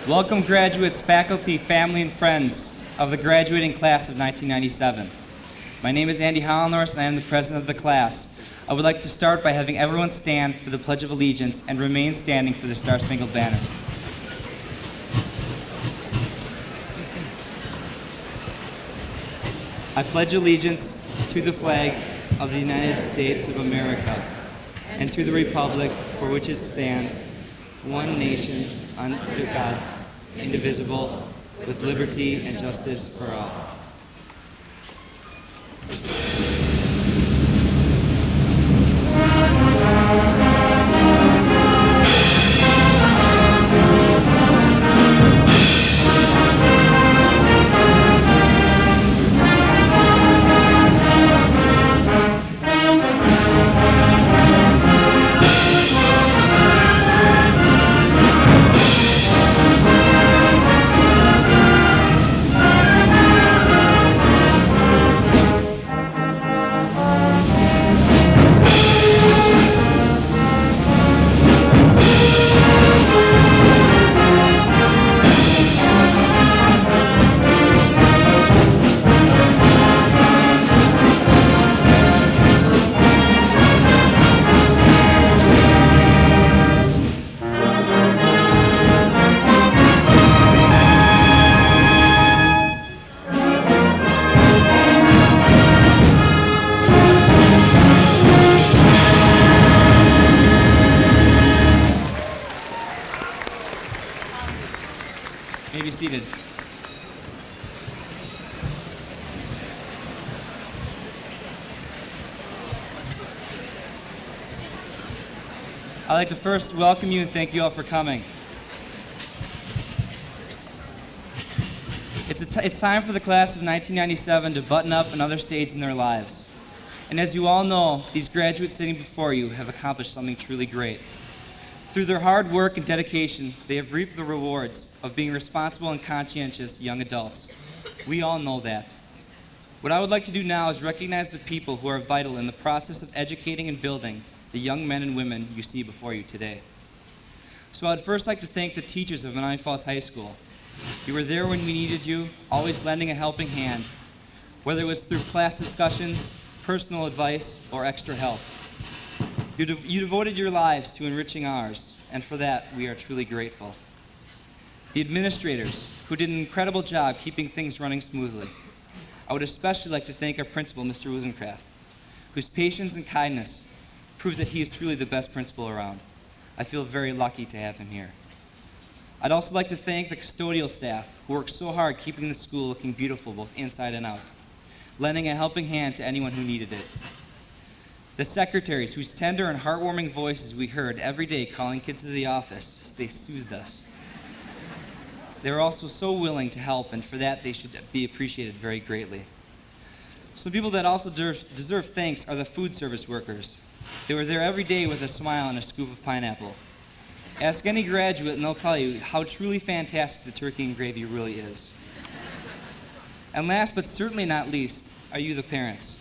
Welcome graduates, faculty, family, and friends of the graduating class of 1997. My name is Andy Hollenhorst, and I am the president of the class. I would like to start by having everyone stand for the Pledge of Allegiance and remain standing for the Star-Spangled Banner. I pledge allegiance to the flag of the United States of America and to the republic for which it stands, one nation, under God, indivisible, with liberty and justice for all. May be seated. I'd like to first welcome you and thank you all for coming. It's time for the class of 1997 to button up another stage in their lives. And as you all know, these graduates sitting before you have accomplished something truly great. Through their hard work and dedication, they have reaped the rewards of being responsible and conscientious young adults. We all know that. What I would like to do now is recognize the people who are vital in the process of educating and building the young men and women you see before you today. So I'd first like to thank the teachers of Menomonee Falls High School. You were there when we needed you, always lending a helping hand, whether it was through class discussions, personal advice, or extra help. You devoted your lives to enriching ours, and for that, we are truly grateful. The administrators, who did an incredible job keeping things running smoothly. I would especially like to thank our principal, Mr. Wuzencraft, whose patience and kindness proves that he is truly the best principal around. I feel very lucky to have him here. I'd also like to thank the custodial staff, who worked so hard keeping the school looking beautiful both inside and out, lending a helping hand to anyone who needed it. The secretaries, whose tender and heartwarming voices we heard every day calling kids to the office, they soothed us. They were also so willing to help, and for that they should be appreciated very greatly. Some people that also deserve thanks are the food service workers. They were there every day with a smile and a scoop of pineapple. Ask any graduate and they'll tell you how truly fantastic the turkey and gravy really is. And last but certainly not least are you, the parents.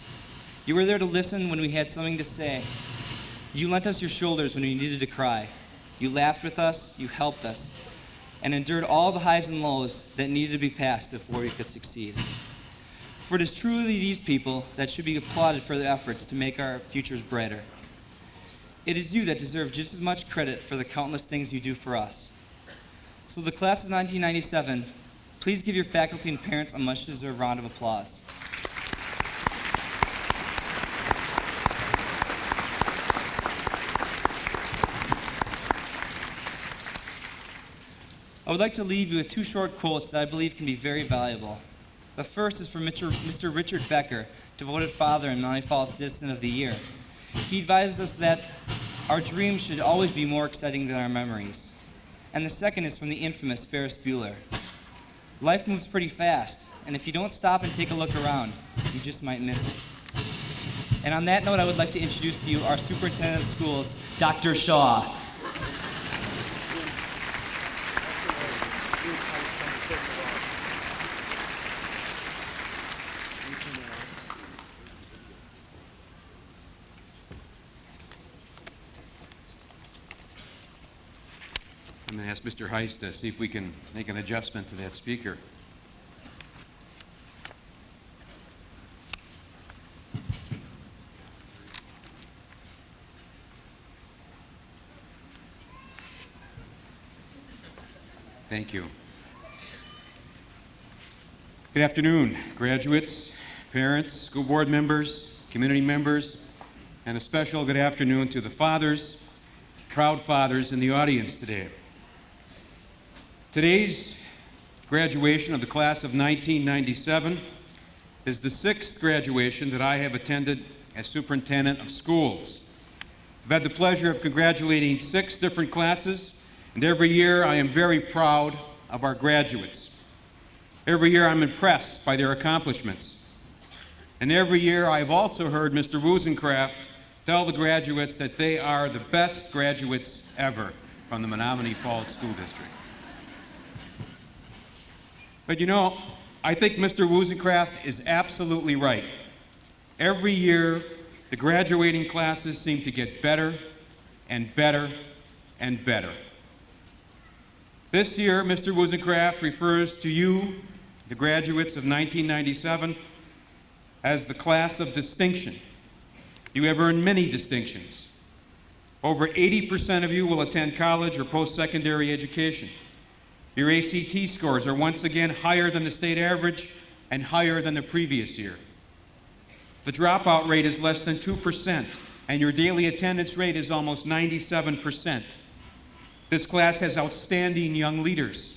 You were there to listen when we had something to say. You lent us your shoulders when we needed to cry. You laughed with us, you helped us, and endured all the highs and lows that needed to be passed before we could succeed. For it is truly these people that should be applauded for their efforts to make our futures brighter. It is you that deserve just as much credit for the countless things you do for us. So the class of 1997, please give your faculty and parents a much-deserved round of applause. I would like to leave you with two short quotes that I believe can be very valuable. The first is from Mr. Richard Becker, devoted father and Menomonee Falls Citizen of the Year. He advises us that our dreams should always be more exciting than our memories. And the second is from the infamous Ferris Bueller. Life moves pretty fast, and if you don't stop and take a look around, you just might miss it. And on that note, I would like to introduce to you our superintendent of schools, Dr. Shaw. I'm going to ask Mr. Heist to see if we can make an adjustment to that speaker. Thank you. Good afternoon, graduates, parents, school board members, community members, and a special good afternoon to the fathers, proud fathers in the audience today. Today's graduation of the class of 1997 is the 6th graduation that I have attended as superintendent of schools. I've had the pleasure of congratulating 6 different classes, and every year I am very proud of our graduates. Every year I'm impressed by their accomplishments. And every year I've also heard Mr. Woozencraft tell the graduates that they are the best graduates ever from the Menomonee Falls School District. But you know, I think Mr. Woozencraft is absolutely right. Every year the graduating classes seem to get better and better and better. This year, Mr. Woozencraft refers to you, the graduates of 1997, as the class of distinction. You have earned many distinctions. Over 80% of you will attend college or post-secondary education. Your ACT scores are once again higher than the state average and higher than the previous year. The dropout rate is less than 2%, and your daily attendance rate is almost 97%. This class has outstanding young leaders.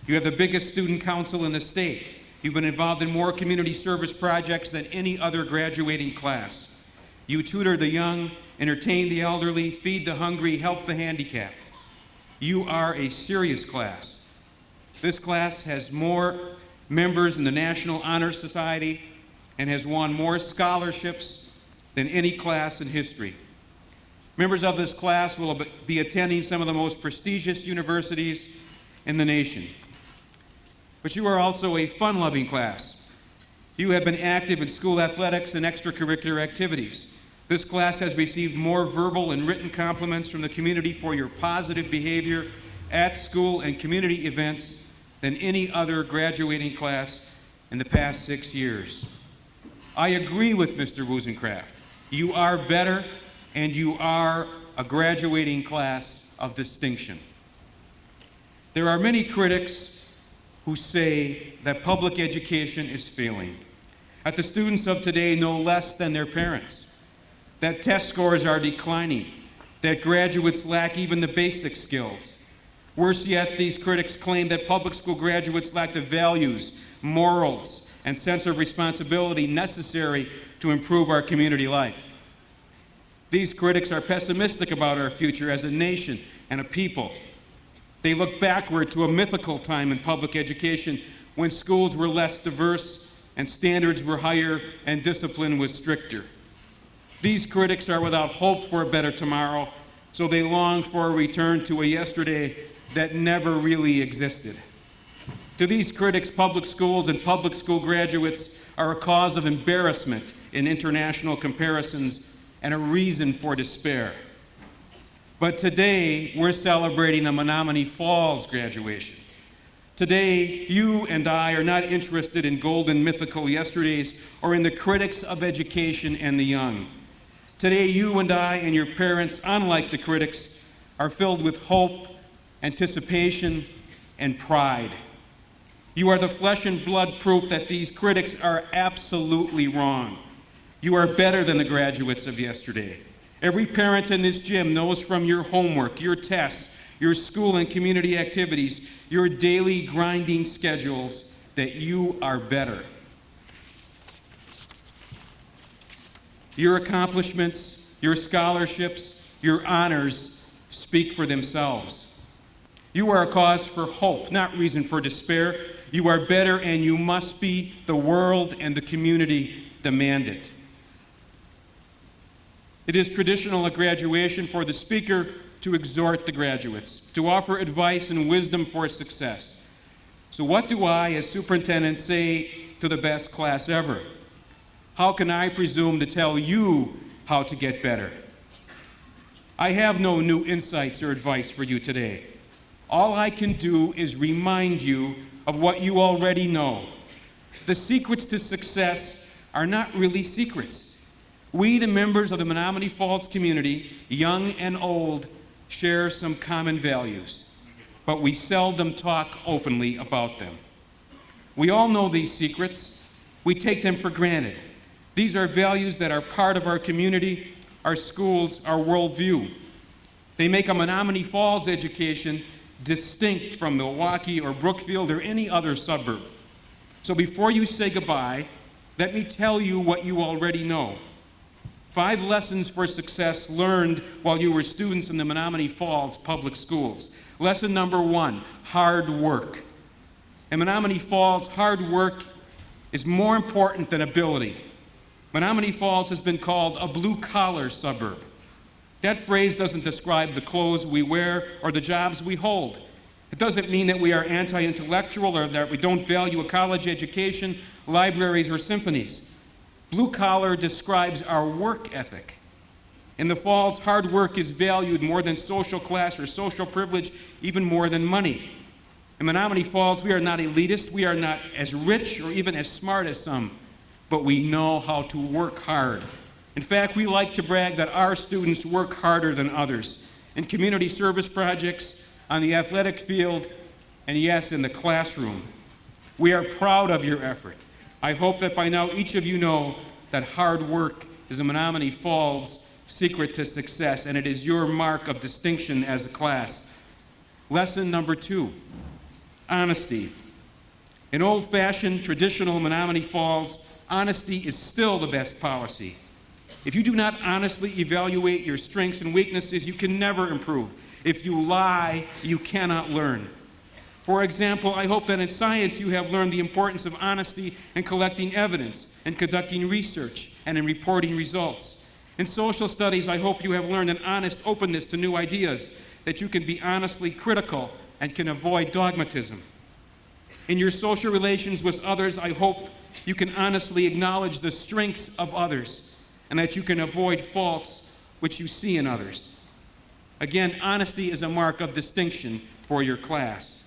You have the biggest student council in the state. You've been involved in more community service projects than any other graduating class. You tutor the young, entertain the elderly, feed the hungry, help the handicapped. You are a serious class. This class has more members in the National Honor Society and has won more scholarships than any class in history. Members of this class will be attending some of the most prestigious universities in the nation. But you are also a fun-loving class. You have been active in school athletics and extracurricular activities. This class has received more verbal and written compliments from the community for your positive behavior at school and community events than any other graduating class in the past 6 years. I agree with Mr. Woozencraft. You are better, and you are a graduating class of distinction. There are many critics who say that public education is failing, that the students of today know less than their parents, that test scores are declining, that graduates lack even the basic skills. Worse yet, these critics claim that public school graduates lack the values, morals, and sense of responsibility necessary to improve our community life. These critics are pessimistic about our future as a nation and a people. They look backward to a mythical time in public education when schools were less diverse and standards were higher and discipline was stricter. These critics are without hope for a better tomorrow, so they long for a return to a yesterday that never really existed. To these critics, public schools and public school graduates are a cause of embarrassment in international comparisons and a reason for despair. But today, we're celebrating the Menomonee Falls graduation. Today, you and I are not interested in golden mythical yesterdays or in the critics of education and the young. Today, you and I and your parents, unlike the critics, are filled with hope, anticipation, and pride. You are the flesh and blood proof that these critics are absolutely wrong. You are better than the graduates of yesterday. Every parent in this gym knows from your homework, your tests, your school and community activities, your daily grinding schedules, that you are better. Your accomplishments, your scholarships, your honors speak for themselves. You are a cause for hope, not reason for despair. You are better, and you must be. The world and the community demand it. It is traditional at graduation for the speaker to exhort the graduates, to offer advice and wisdom for success. So what do I, as superintendent, say to the best class ever? How can I presume to tell you how to get better? I have no new insights or advice for you today. All I can do is remind you of what you already know. The secrets to success are not really secrets. We, the members of the Menomonee Falls community, young and old, share some common values, but we seldom talk openly about them. We all know these secrets. We take them for granted. These are values that are part of our community, our schools, our worldview. They make a Menomonee Falls education distinct from Milwaukee or Brookfield or any other suburb. So before you say goodbye, let me tell you what you already know. 5 lessons for success learned while you were students in the Menomonee Falls public schools. Lesson number 1, hard work. In Menomonee Falls, hard work is more important than ability. Menomonee Falls has been called a blue-collar suburb. That phrase doesn't describe the clothes we wear or the jobs we hold. It doesn't mean that we are anti-intellectual or that we don't value a college education, libraries, or symphonies. Blue collar describes our work ethic. In the Falls, hard work is valued more than social class or social privilege, even more than money. In Menomonee Falls, we are not elitist, we are not as rich or even as smart as some, but we know how to work hard. In fact, we like to brag that our students work harder than others in community service projects, on the athletic field, and yes, in the classroom. We are proud of your effort. I hope that by now each of you know that hard work is a Menomonee Falls secret to success, and it is your mark of distinction as a class. Lesson number 2, honesty. In old-fashioned, traditional Menomonee Falls, honesty is still the best policy. If you do not honestly evaluate your strengths and weaknesses, you can never improve. If you lie, you cannot learn. For example, I hope that in science you have learned the importance of honesty in collecting evidence, in conducting research, and in reporting results. In social studies, I hope you have learned an honest openness to new ideas, that you can be honestly critical and can avoid dogmatism. In your social relations with others, I hope you can honestly acknowledge the strengths of others and that you can avoid faults which you see in others. Again, honesty is a mark of distinction for your class.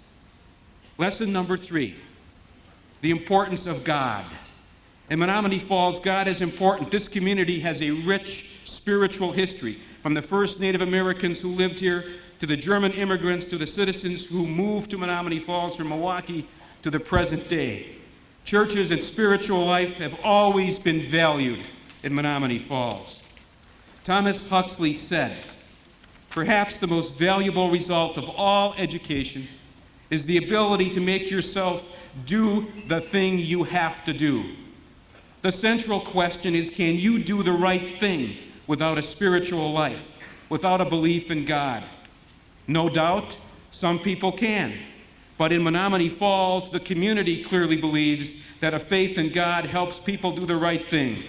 Lesson number 3, the importance of God. In Menomonee Falls, God is important. This community has a rich spiritual history, from the first Native Americans who lived here, to the German immigrants, to the citizens who moved to Menomonee Falls from Milwaukee, to the present day. Churches and spiritual life have always been valued in Menomonee Falls. Thomas Huxley said, "Perhaps the most valuable result of all education is the ability to make yourself do the thing you have to do." The central question is, can you do the right thing without a spiritual life, without a belief in God? No doubt, some people can. But in Menomonee Falls, the community clearly believes that a faith in God helps people do the right thing.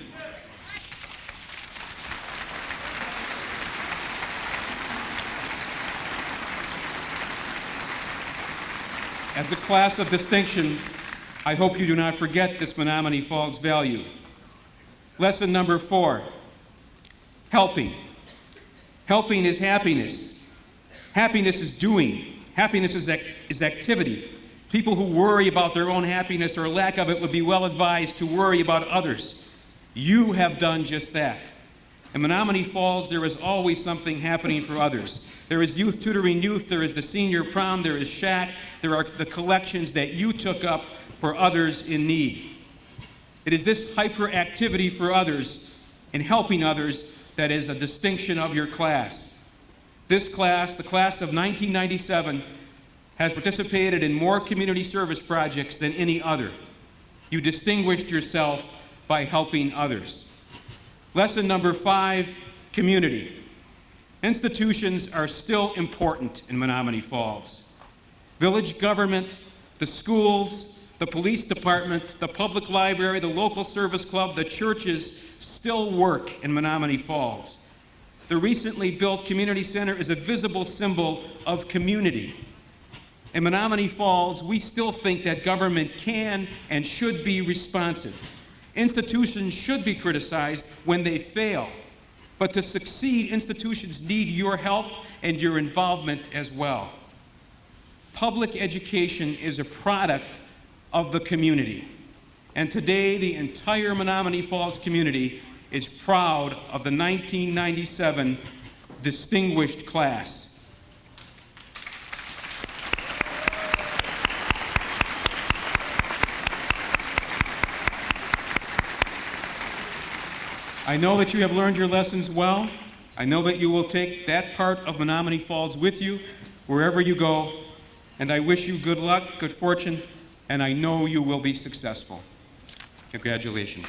As a class of distinction, I hope you do not forget this Menomonee Falls value. Lesson number 4, helping. Helping is happiness. Happiness is doing. Happiness is activity. People who worry about their own happiness or lack of it would be well advised to worry about others. You have done just that. In Menomonee Falls, there is always something happening for others. There is youth tutoring youth, there is the senior prom, there is SHAT, there are the collections that you took up for others in need. It is this hyperactivity for others and helping others that is a distinction of your class. This class, the class of 1997, has participated in more community service projects than any other. You distinguished yourself by helping others. Lesson number 5, community. Institutions are still important in Menomonee Falls. Village government, the schools, the police department, the public library, the local service club, the churches still work in Menomonee Falls. The recently built community center is a visible symbol of community. In Menomonee Falls, we still think that government can and should be responsive. Institutions should be criticized when they fail. But to succeed, institutions need your help and your involvement as well. public education is a product of the community. And today, the entire Menomonee Falls community is proud of the 1997 distinguished class. I know that you have learned your lessons well. I know that you will take that part of Menomonee Falls with you wherever you go, and I wish you good luck, good fortune, and I know you will be successful. Congratulations.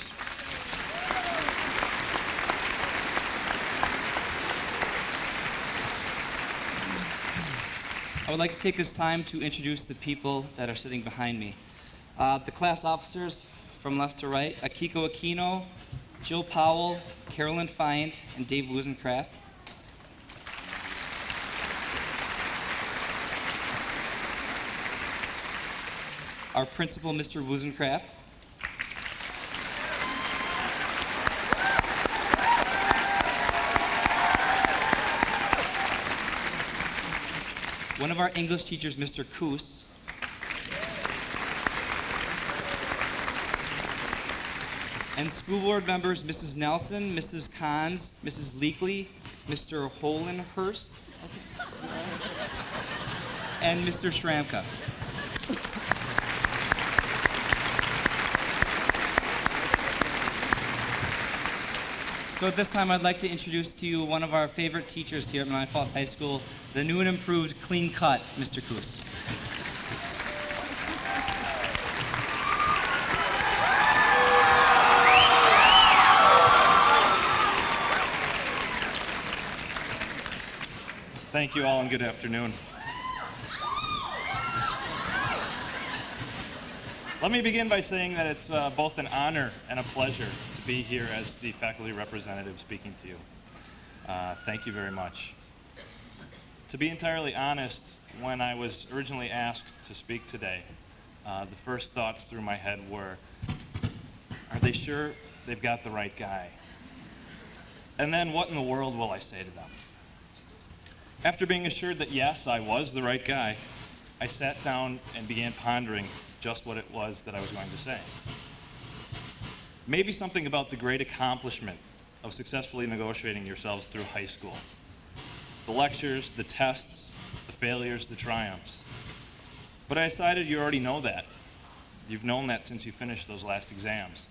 I would like to take this time to introduce the people that are sitting behind me. The class officers from left to right, Akiko Aquino, Jill Powell, Carolyn Find, and Dave Wusencraft. Our principal, Mr. Wusencraft. One of our English teachers, Mr. Koos. And school board members, Mrs. Nelson, Mrs. Kahns, Mrs. Leakley, Mr. Holenhurst, and Mr. Schramka. So at this time, I'd like to introduce to you one of our favorite teachers here at Menomonee Falls High School, the new and improved clean cut, Mr. Koos. Thank you all and good afternoon. Let me begin by saying that it's both an honor and a pleasure to be here as the faculty representative speaking to you. Thank you very much. To be entirely honest, when I was originally asked to speak today, the first thoughts through my head were, are they sure they've got the right guy? And then what in the world will I say to them? After being assured that yes, I was the right guy, I sat down and began pondering just what it was that I was going to say. Maybe something about the great accomplishment of successfully negotiating yourselves through high school. The lectures, the tests, the failures, the triumphs. But I decided you already know that. You've known that since you finished those last exams.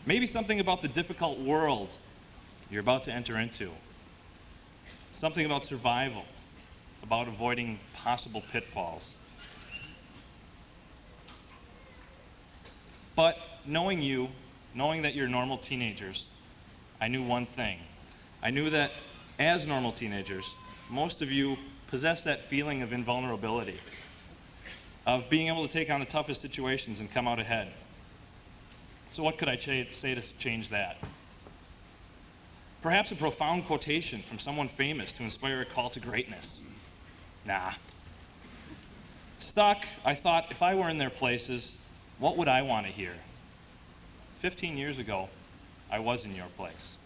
Maybe something about the difficult world you're about to enter into. Something about survival, about avoiding possible pitfalls. But knowing you, knowing that you're normal teenagers, I knew one thing. I knew that as normal teenagers, most of you possess that feeling of invulnerability, of being able to take on the toughest situations and come out ahead. So what could I say to change that? Perhaps a profound quotation from someone famous to inspire a call to greatness. Nah. Stuck, I thought, if I were in their places, what would I want to hear? 15 years ago, I was in your place.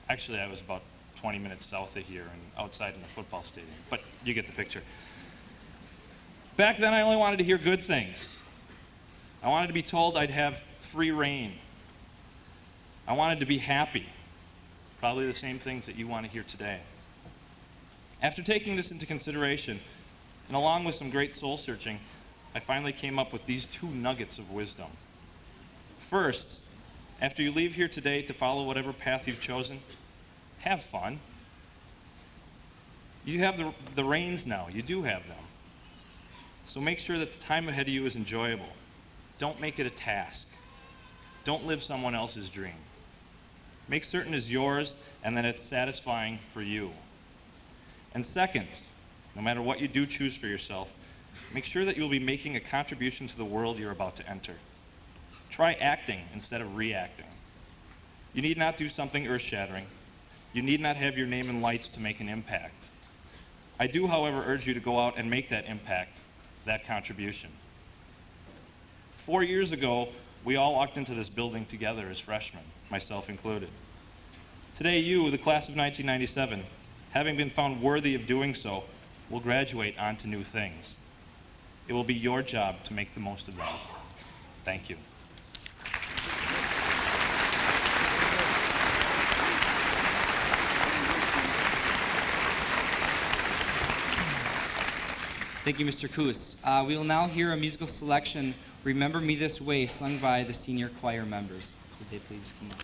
Actually, I was about 20 minutes south of here and outside in the football stadium, but you get the picture. Back then, I only wanted to hear good things. I wanted to be told I'd have free reign. I wanted to be happy. Probably the same things that you want to hear today. After taking this into consideration, and along with some great soul searching, I finally came up with these two nuggets of wisdom. First, after you leave here today to follow whatever path you've chosen, have fun. You have the reins now. You do have them. So make sure that the time ahead of you is enjoyable. Don't make it a task. Don't live someone else's dream. Make certain it's yours and that it's satisfying for you. And second, no matter what you do choose for yourself, make sure that you'll be making a contribution to the world you're about to enter. Try acting instead of reacting. You need not do something earth-shattering. You need not have your name in lights to make an impact. I do, however, urge you to go out and make that impact, that contribution. 4 years ago, we all walked into this building together as freshmen, myself included. Today, you, the class of 1997, having been found worthy of doing so, will graduate onto new things. It will be your job to make the most of that. Thank you. Thank you, Mr. Koos. We will now hear a musical selection, Remember Me This Way, sung by the senior choir members. Would they please come up?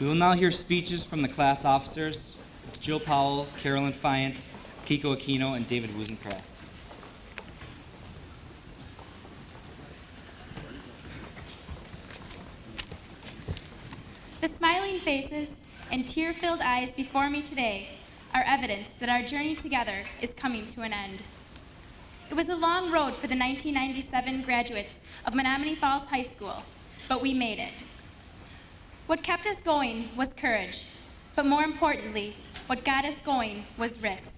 We will now hear speeches from the class officers. It's Jill Powell, Carolyn Fiant, Kiko Aquino, and David Wusencraft. The smiling faces and tear-filled eyes before me today are evidence that our journey together is coming to an end. It was a long road for the 1997 graduates of Menomonee Falls High School, but we made it. What kept us going was courage, but more importantly, what got us going was risk.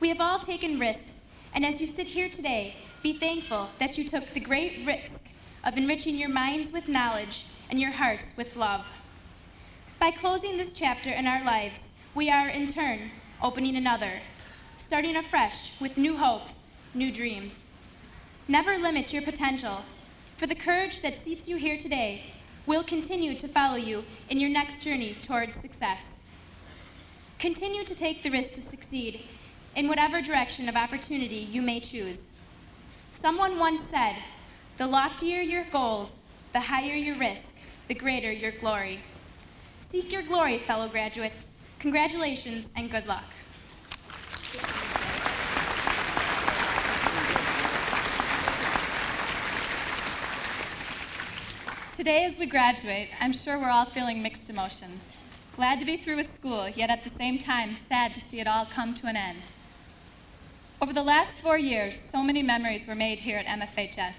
We have all taken risks, and as you sit here today, be thankful that you took the great risk of enriching your minds with knowledge and your hearts with love. By closing this chapter in our lives, we are in turn opening another, starting afresh with new hopes, new dreams. Never limit your potential, for the courage that seats you here today will continue to follow you in your next journey towards success. Continue to take the risk to succeed in whatever direction of opportunity you may choose. Someone once said, "The loftier your goals, The higher your risk, the greater your glory. Seek your glory, fellow graduates. Congratulations and good luck. Today as we graduate, I'm sure we're all feeling mixed emotions. Glad to be through with school, yet at the same time sad to see it all come to an end. Over the last 4 years, so many memories were made here at MFHS,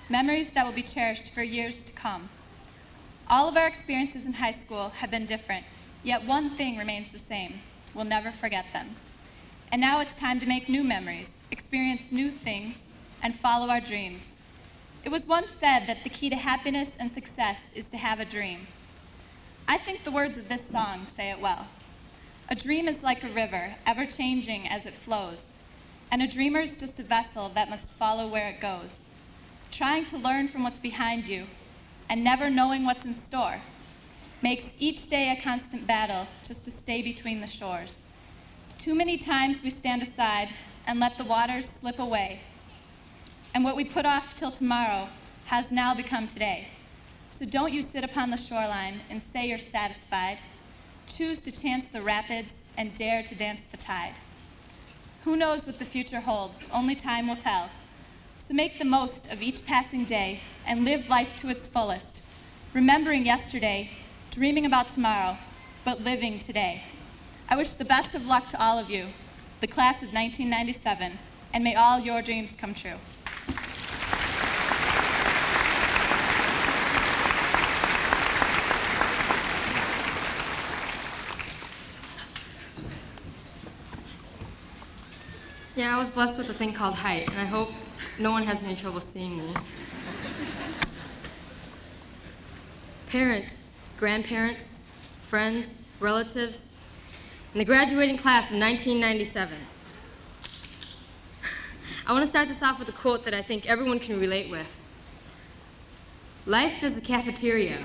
memories that will be cherished for years to come. All of our experiences in high school have been different, yet one thing remains the same. We'll never forget them. And now it's time to make new memories, experience new things, and follow our dreams. It was once said that the key to happiness and success is to have a dream. I think the words of this song say it well. A dream is like a river, ever changing as it flows. And a dreamer is just a vessel that must follow where it goes. Trying to learn from what's behind you and never knowing what's in store makes each day a constant battle just to stay between the shores. Too many times we stand aside and let the waters slip away. And what we put off till tomorrow has now become today. So don't you sit upon the shoreline and say you're satisfied. Choose to chance the rapids and dare to dance the tide. Who knows what the future holds? Only time will tell. So make the most of each passing day and live life to its fullest, remembering yesterday, dreaming about tomorrow, but living today. I wish the best of luck to all of you, the class of 1997, and may all your dreams come true. Yeah, I was blessed with a thing called height, and I hope no one has any trouble seeing me. Parents, grandparents, friends, relatives, and the graduating class of 1997. I want to start this off with a quote that I think everyone can relate with. Life is a cafeteria.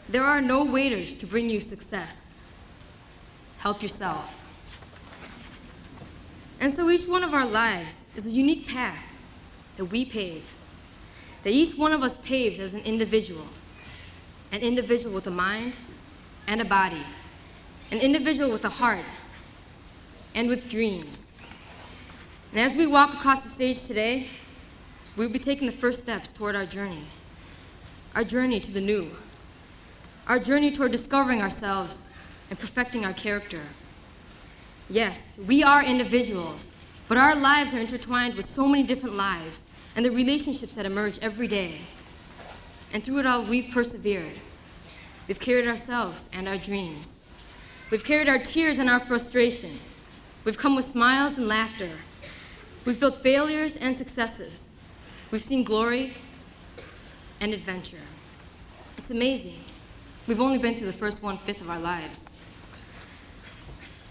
There are no waiters to bring you success. Help yourself. And so each one of our lives is a unique path that we pave, that each one of us paves as an individual with a mind and a body, an individual with a heart and with dreams. And as we walk across the stage today, we'll be taking the first steps toward our journey to the new, our journey toward discovering ourselves and perfecting our character. Yes, we are individuals, but our lives are intertwined with so many different lives and the relationships that emerge every day. And through it all, we've persevered. We've carried ourselves and our dreams. We've carried our tears and our frustration. We've come with smiles and laughter. We've built failures and successes. We've seen glory and adventure. It's amazing. We've only been through the first 1/5 of our lives.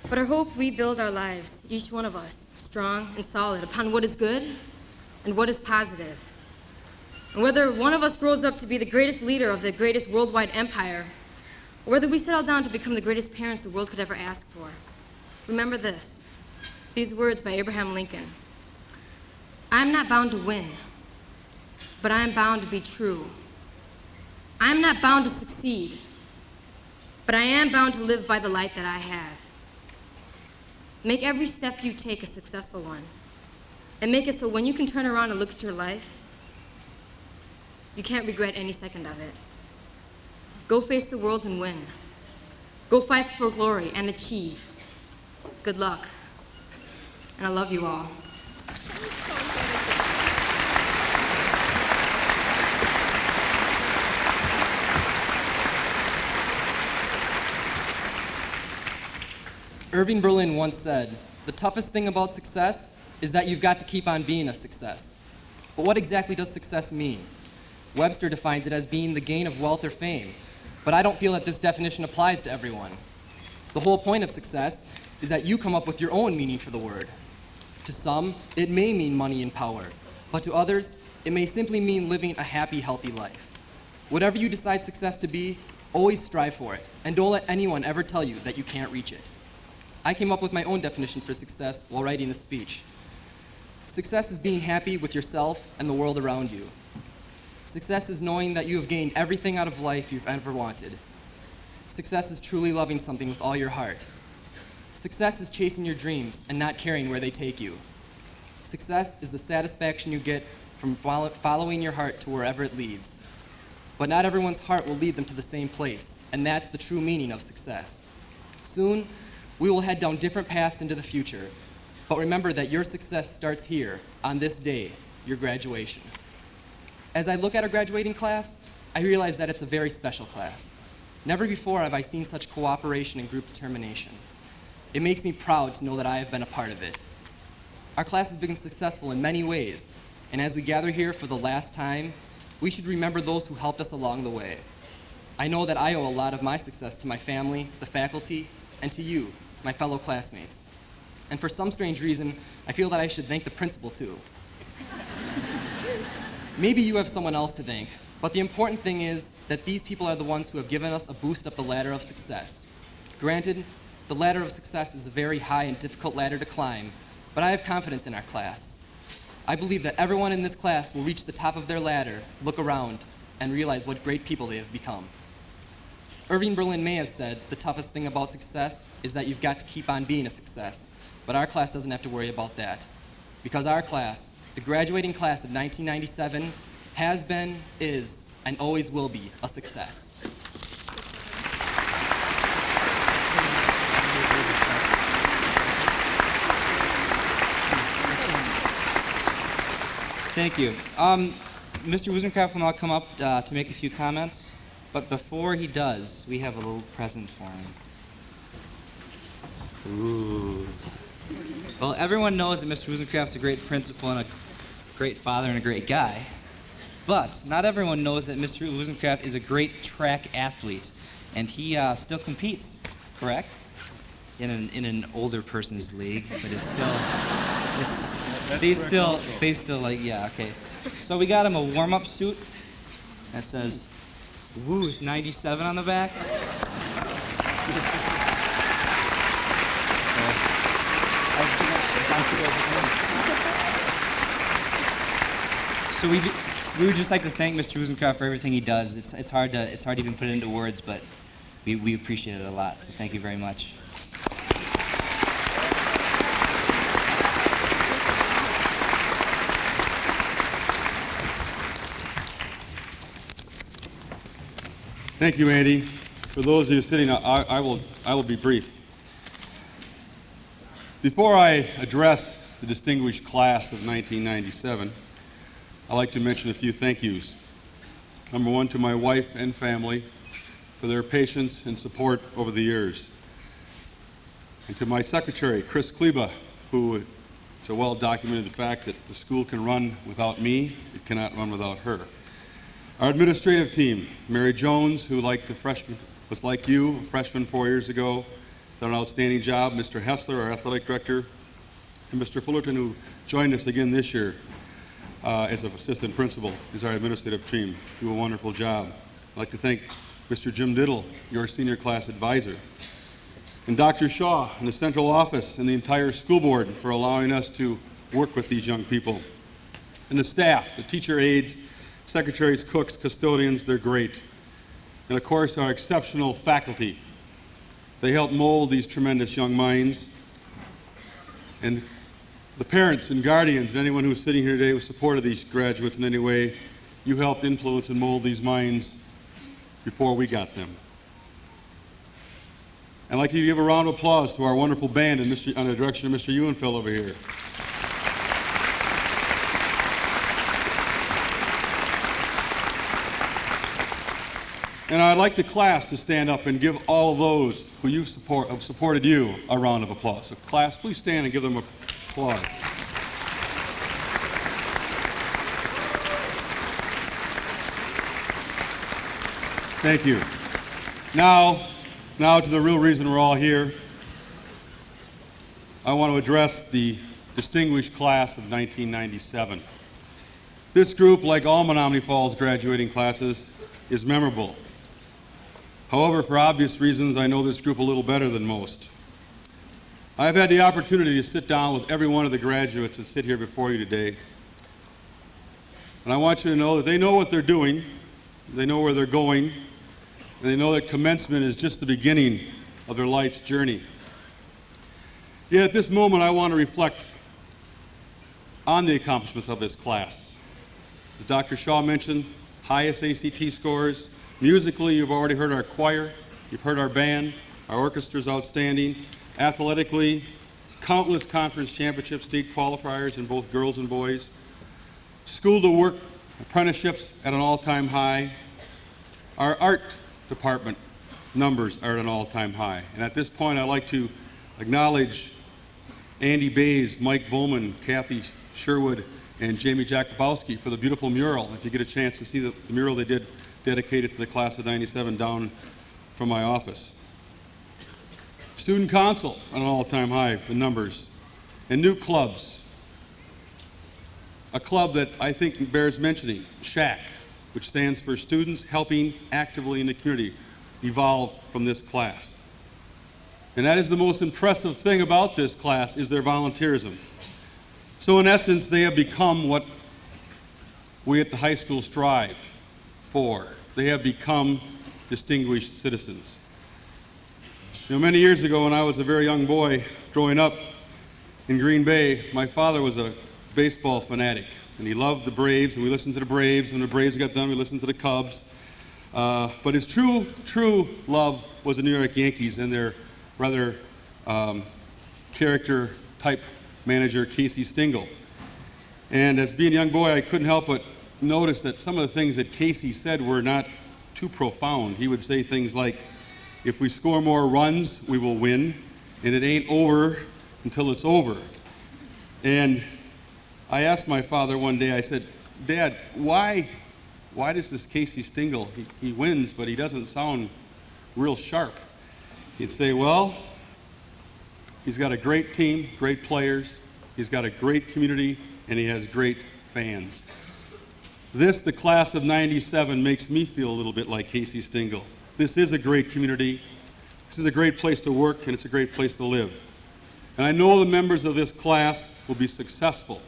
But I hope we build our lives, each one of us, strong and solid upon what is good and what is positive. And whether one of us grows up to be the greatest leader of the greatest worldwide empire, or whether we settle down to become the greatest parents the world could ever ask for, remember this, these words by Abraham Lincoln. I'm not bound to win, but I am bound to be true. I'm not bound to succeed, but I am bound to live by the light that I have. Make every step you take a successful one, and make it so when you can turn around and look at your life, you can't regret any second of it. Go face the world and win. Go fight for glory and achieve. Good luck, and I love you all. Irving Berlin once said, "The toughest thing about success is that you've got to keep on being a success." But what exactly does success mean? Webster defines it as being the gain of wealth or fame, but I don't feel that this definition applies to everyone. The whole point of success is that you come up with your own meaning for the word. To some, it may mean money and power, but to others, it may simply mean living a happy, healthy life. Whatever you decide success to be, always strive for it, and don't let anyone ever tell you that you can't reach it. I came up with my own definition for success while writing this speech. Success is being happy with yourself and the world around you. Success is knowing that you have gained everything out of life you've ever wanted. Success is truly loving something with all your heart. Success is chasing your dreams and not caring where they take you. Success is the satisfaction you get from following your heart to wherever it leads. But not everyone's heart will lead them to the same place, and that's the true meaning of success. Soon, we will head down different paths into the future, but remember that your success starts here, on this day, your graduation. As I look at our graduating class, I realize that it's a very special class. Never before have I seen such cooperation and group determination. It makes me proud to know that I have been a part of it. Our class has been successful in many ways, and as we gather here for the last time, we should remember those who helped us along the way. I know that I owe a lot of my success to my family, the faculty, and to you, my fellow classmates. And for some strange reason, I feel that I should thank the principal too. Maybe you have someone else to thank, but the important thing is that these people are the ones who have given us a boost up the ladder of success. Granted, the ladder of success is a very high and difficult ladder to climb, but I have confidence in our class. I believe that everyone in this class will reach the top of their ladder, look around, and realize what great people they have become. Irving Berlin may have said, the toughest thing about success is that you've got to keep on being a success, but our class doesn't have to worry about that. Because our class, the graduating class of 1997, has been, is, and always will be a success. Thank you. Mr. Wusenkraft will now come up to make a few comments, but before he does, we have a little present for him. Ooh. Well, everyone knows that Mr. Wusenkraft's a great principal and a great father and a great guy, but not everyone knows that Mr. Wusenkraft is a great track athlete, and he still competes, correct? In an older person's league, but it's still, they still like, yeah, okay. So we got him a warm-up suit that says, woo, it's 97 on the back. So we would just like to thank Mr. Wusenkraft for everything he does. It's hard to even put it into words, but we appreciate it a lot, so thank you very much. Thank you, Andy. For those of you sitting, I will be brief. Before I address the distinguished class of 1997, I'd like to mention a few thank yous. Number one, to my wife and family for their patience and support over the years. And to my secretary, Chris Kleba, who, it's a well-documented fact that the school can run without me, it cannot run without her. Our administrative team, Mary Jones, who was like you, a freshman 4 years ago, done an outstanding job. Mr. Hessler, our athletic director, and Mr. Fullerton, who joined us again this year as an assistant principal, is our administrative team, do a wonderful job. I'd like to thank Mr. Jim Diddle, your senior class advisor, and Dr. Shaw in the central office and the entire school board for allowing us to work with these young people. And the staff, the teacher aides, secretaries, cooks, custodians, they're great. And of course, our exceptional faculty. They help mold these tremendous young minds. And the parents and guardians and anyone who's sitting here today who supported these graduates in any way, you helped influence and mold these minds before we got them. I'd like you to give a round of applause to our wonderful band and under the direction of Mr. Ewenfeld over here. And I'd like the class to stand up and give all of those who have supported you a round of applause. So class, please stand and give them applause. Thank you. Now to the real reason we're all here. I want to address the distinguished class of 1997. This group, like all Menomonee Falls graduating classes, is memorable. However, for obvious reasons, I know this group a little better than most. I've had the opportunity to sit down with every one of the graduates that sit here before you today. And I want you to know that they know what they're doing, they know where they're going, and they know that commencement is just the beginning of their life's journey. Yet at this moment, I want to reflect on the accomplishments of this class. As Dr. Shaw mentioned, highest ACT scores. Musically, you've already heard our choir, you've heard our band, our orchestra's outstanding. Athletically, countless conference championship state qualifiers in both girls and boys. School to work apprenticeships at an all-time high. Our art department numbers are at an all-time high. And at this point, I'd like to acknowledge Andy Bays, Mike Volman, Kathy Sherwood, and Jamie Jakubowski for the beautiful mural. If you get a chance to see the mural they did dedicated to the class of '97 down from my office. Student council on an all-time high in numbers. And new clubs. A club that I think bears mentioning, SHAC, which stands for Students Helping Actively in the Community, evolved from this class. And that is the most impressive thing about this class, is their volunteerism. So in essence, they have become what we at the high school strive for. They have become distinguished citizens. You know, many years ago when I was a very young boy growing up in Green Bay, my father was a baseball fanatic, and he loved the Braves, and we listened to the Braves. When the Braves got done, we listened to the Cubs. But his true love was the New York Yankees and their rather character-type manager, Casey Stengel. And as being a young boy, I couldn't help but notice that some of the things that Casey said were not too profound. He would say things like, if we score more runs, we will win, and it ain't over until it's over. And I asked my father one day, I said, Dad, why does this Casey Stengel, he wins, but he doesn't sound real sharp? He'd say, well, he's got a great team, great players, he's got a great community, and he has great fans. This, the class of '97, makes me feel a little bit like Casey Stengel. This is a great community, this is a great place to work, and it's a great place to live. And I know the members of this class will be successful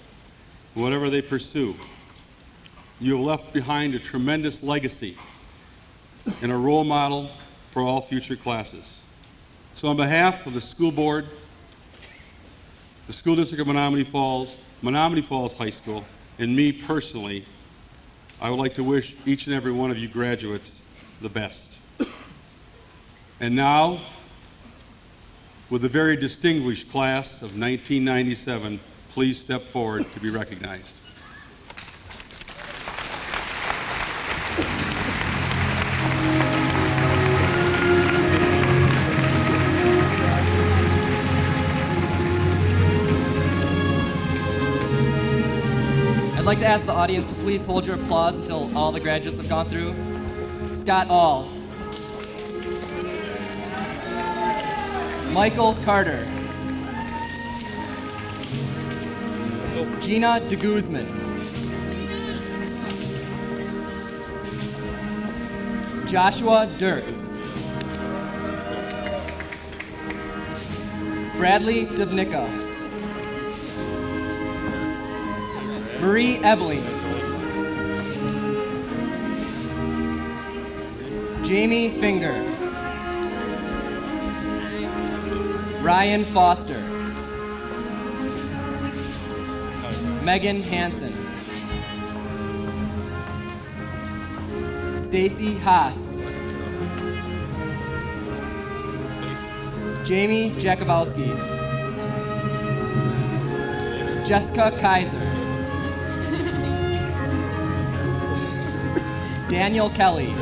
in whatever they pursue. You have left behind a tremendous legacy and a role model for all future classes. So on behalf of the school board, the School District of Menomonee Falls High School, and me personally, I would like to wish each and every one of you graduates the best. And now, with the very distinguished class of 1997, please step forward to be recognized. I'd like to ask the audience to please hold your applause until all the graduates have gone through. Scott All. Michael Carter. Gina DeGuzman. Joshua Dirks. Bradley Dubnicka. Marie Ebling. Jamie Finger. Ryan Foster. Megan Hansen. Stacy Haas. Jamie Jakubowski. Jessica Kaiser. Daniel Kelly.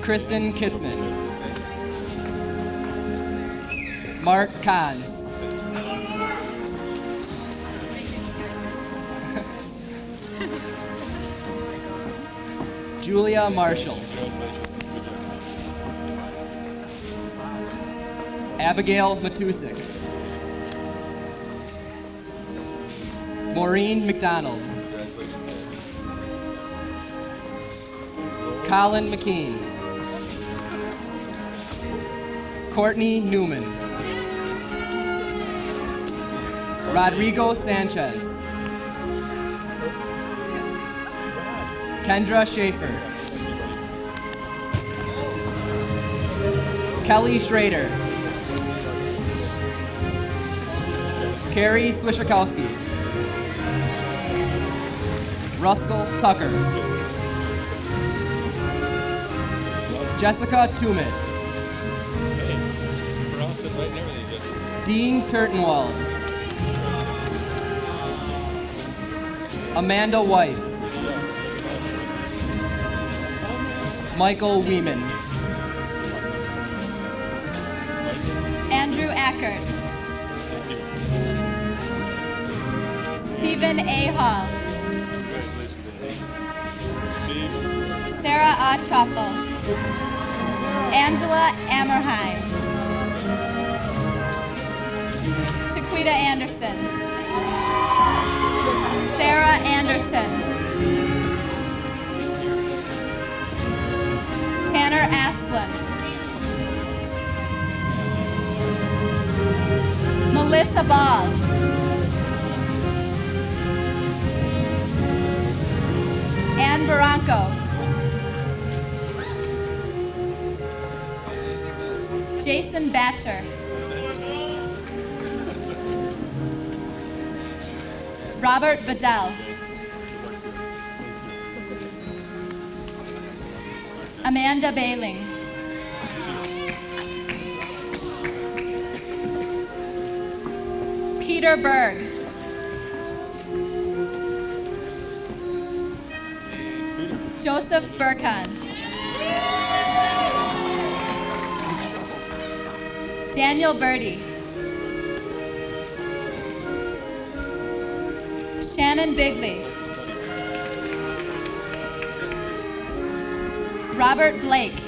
Kristen Kitzman. Mark Kahns. Julia Marshall. Abigail Matusik. Maureen McDonald. Colin McKean. Courtney Newman. Rodrigo Sanchez. Kendra Schaefer. Kelly Schrader. Carrie Swishakowski. Ruskell Tucker. Jessica Tumit. Dean Turtenwald. Amanda Weiss. Michael Weeman. Andrew Ackert. Stephen A. Hall. Sarah A. Choffel. Angela Ammerheim. Chiquita Anderson. Sarah Anderson. Tanner Asplund. Melissa Ball. Ann Barranco. Jason Batcher. Robert Bedell. Amanda Bailing. Peter Berg. Joseph Burkhan. Daniel Birdie. Shannon Bigley. Robert Blake.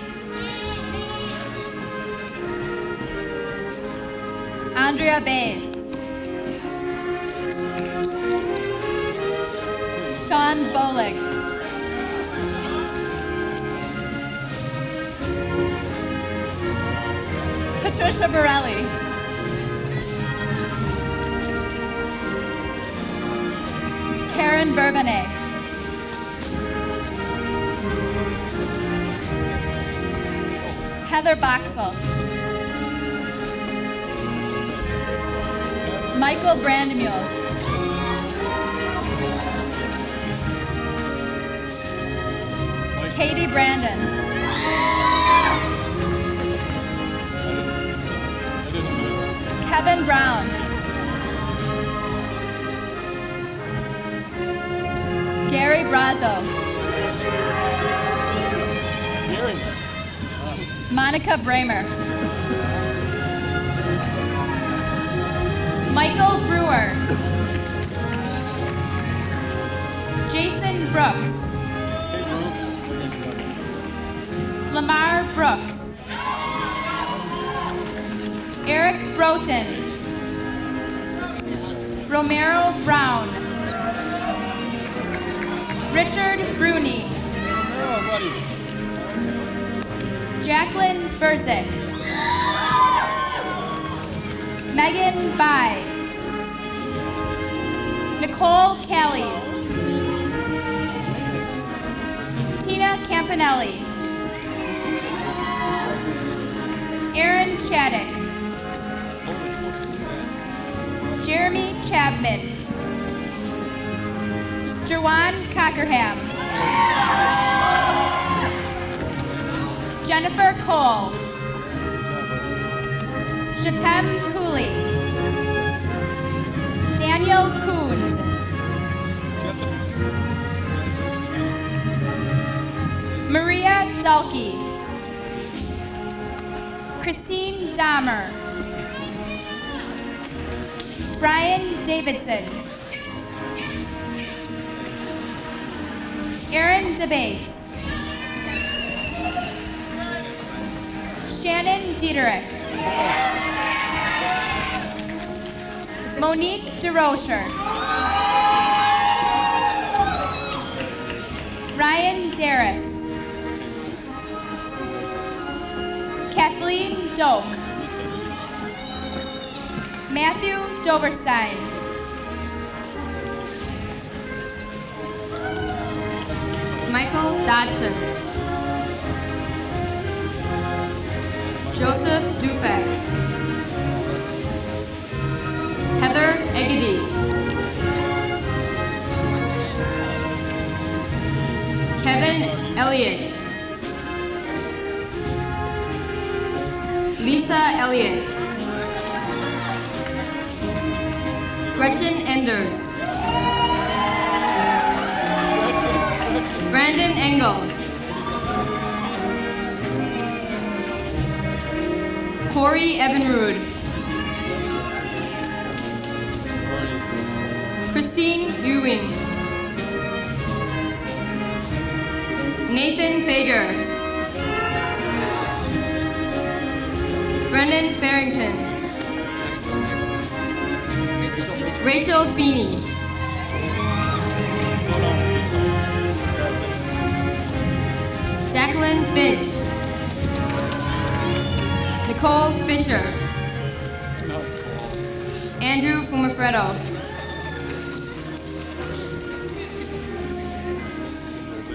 Andrea Bays. Sean Bolig. Patricia Borelli. Karen Bourbonnais. Heather Boxell. Michael Brandemule. Katie Brandon. Kevin Brown. Gary Brazo. Monica Bramer. Michael Brewer. Jason Brooks. Lamar Brooks. Eric Broughton. Romero Brown. Richard Bruni. Jacqueline Burzik. Megan Bai. Nicole Callies. Tina Campanelli. Aaron Chaddick. Jeremy Chapman. Jerwan Cockerham. Jennifer Cole. Shatem Cooley. Daniel Coons. Maria Dalkey. Christine Dahmer. Brian Davidson. Aaron DeBates. Shannon Dieterich. Monique DeRocher. Ryan Darris. Kathleen Doak. Matthew Doverstein. Michael Dodson. Joseph Dufek. Heather Egedy. Kevin Elliott. Lisa Elliott. Gretchen Enders. Brandon Engel. Corey Evinrude. Christine Ewing. Nathan Fager. Brendan Farrington. Rachel Feeney. Jacqueline Finch. Nicole Fisher. Andrew Fumafredo.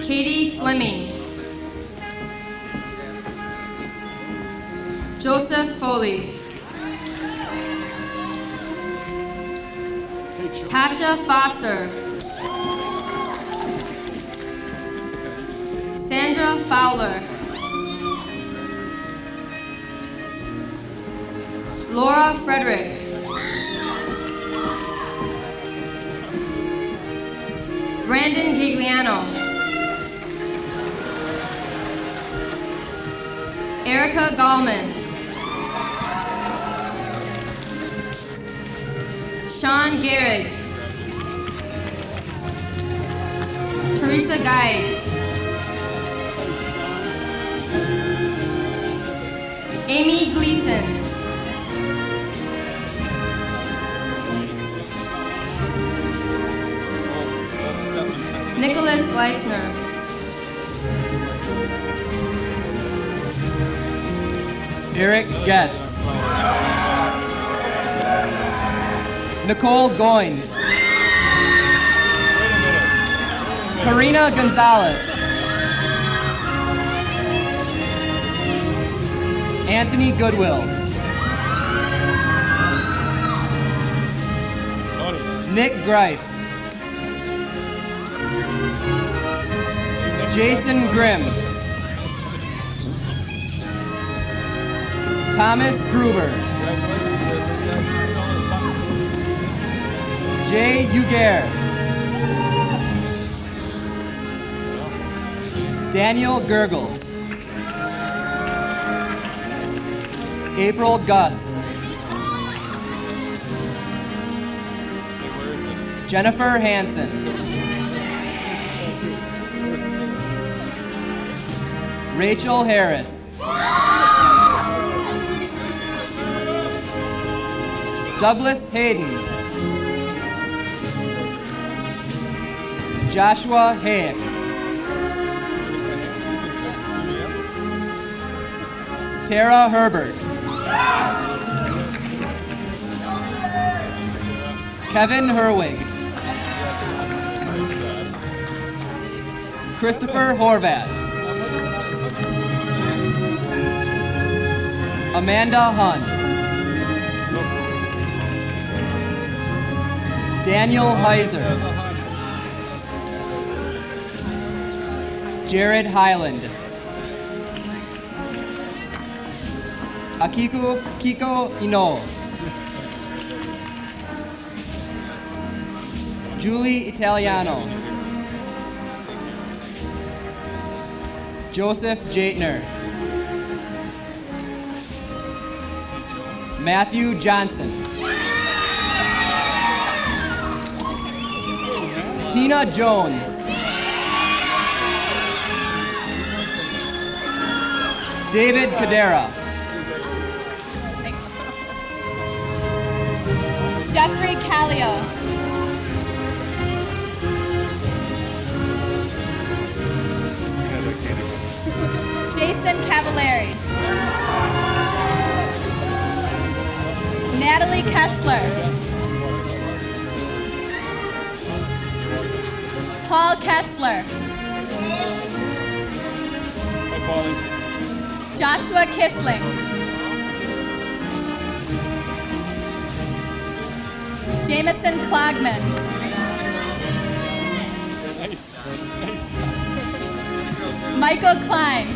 Katie Fleming. Joseph Foley. Tasha Foster. Sandra Fowler. Laura Frederick. Brandon Gigliano. Erica Gallman. Sean Garrett. Teresa Guy. Amy Gleason. Nicholas Gleisner. Eric Getz. Nicole Goins. Karina Gonzalez. Anthony Goodwill. Nick Greif. Jason Grimm. Thomas Gruber. Jay Ugair. Daniel Gergel. April Gust. Jennifer Hansen. Rachel Harris. Douglas Hayden. Joshua Hayek. Tara Herbert. Kevin Herwig. Christopher Horvat. Amanda Hun. Daniel Heiser. Jared Highland. Akiko Kiko Ino. Julie Italiano. Joseph Jaitner. Matthew Johnson. Tina Jones. David Cadera. Jeffrey Callio. Jason Cavallari. Natalie Kessler. Paul Kessler. Joshua Kissling. Jameson Klogman. Michael Klein.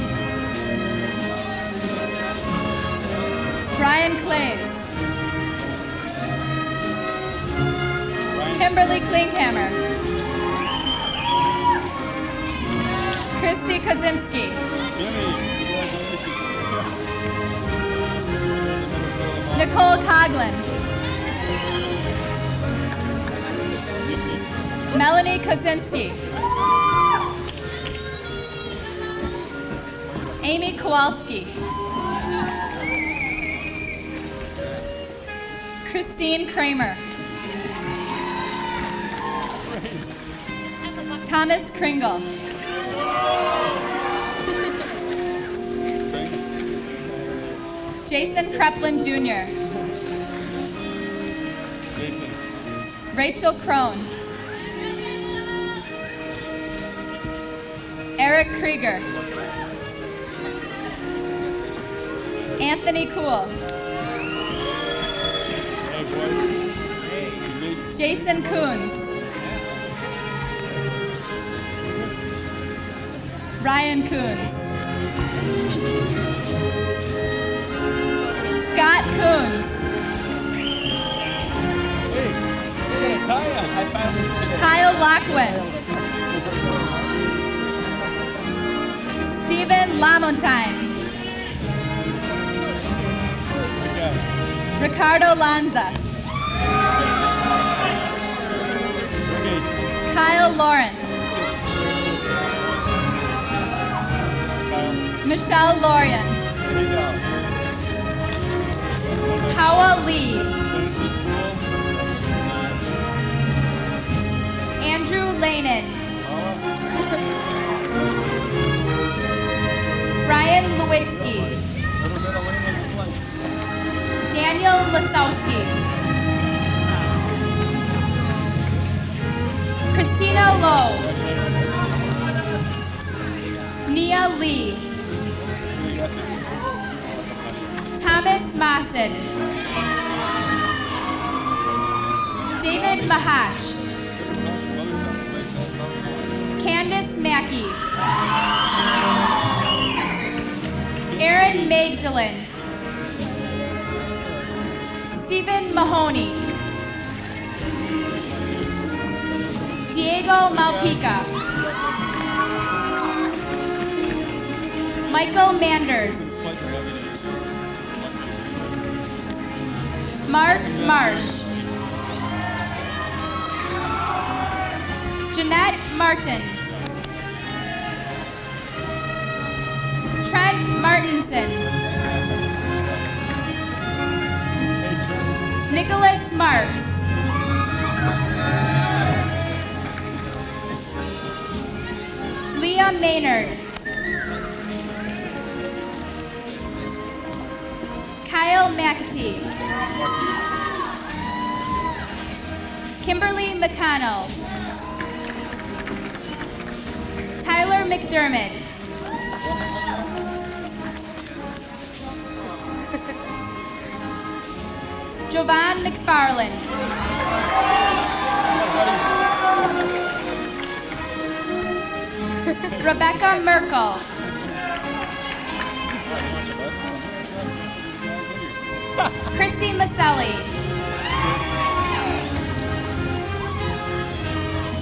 Brian Clays. Kimberly Klinkhammer. Christy Kozinski. Nicole Coughlin. Melanie Kozinski. Amy Kowalski. Christine Kramer. Thomas Kringle. Jason Kreplin Jr. Rachel Crone. Eric Krieger. Anthony Cool. Jason Coons. Ryan Coons. Scott Coons. Kyle Lockwood. Stephen Lamontine. Ricardo Lanza. Kyle Lawrence. Michelle Lorian. Hawa Lee. Andrew Lanin. Ryan Lewitsky. Daniel Lasowski. Christina Lowe. Nia Lee. Thomas Mawson. David Mahach. Candace Mackey. Aaron Magdalene. Stephen Mahoney. Diego Malpica. Michael Manders. Mark Marsh. Jeanette Martin. Trent Martinson. Nicholas Marks. Leah Maynard. Kyle McAtee. Kimberly McConnell. Tyler McDermott. Jovan McFarland. Rebecca Merkel. Christy Maselli.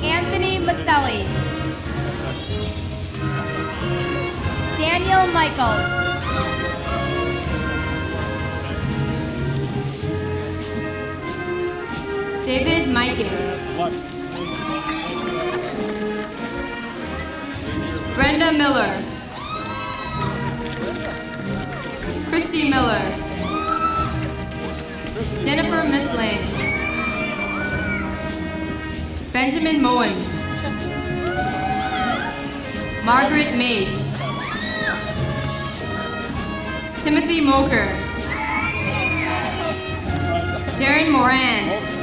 Anthony Maselli. Daniel Michaels. David Mikan. Brenda Miller. Christy Miller. Jennifer Mislane. Benjamin Moen. Margaret Maish. Timothy Moker. Darren Moran.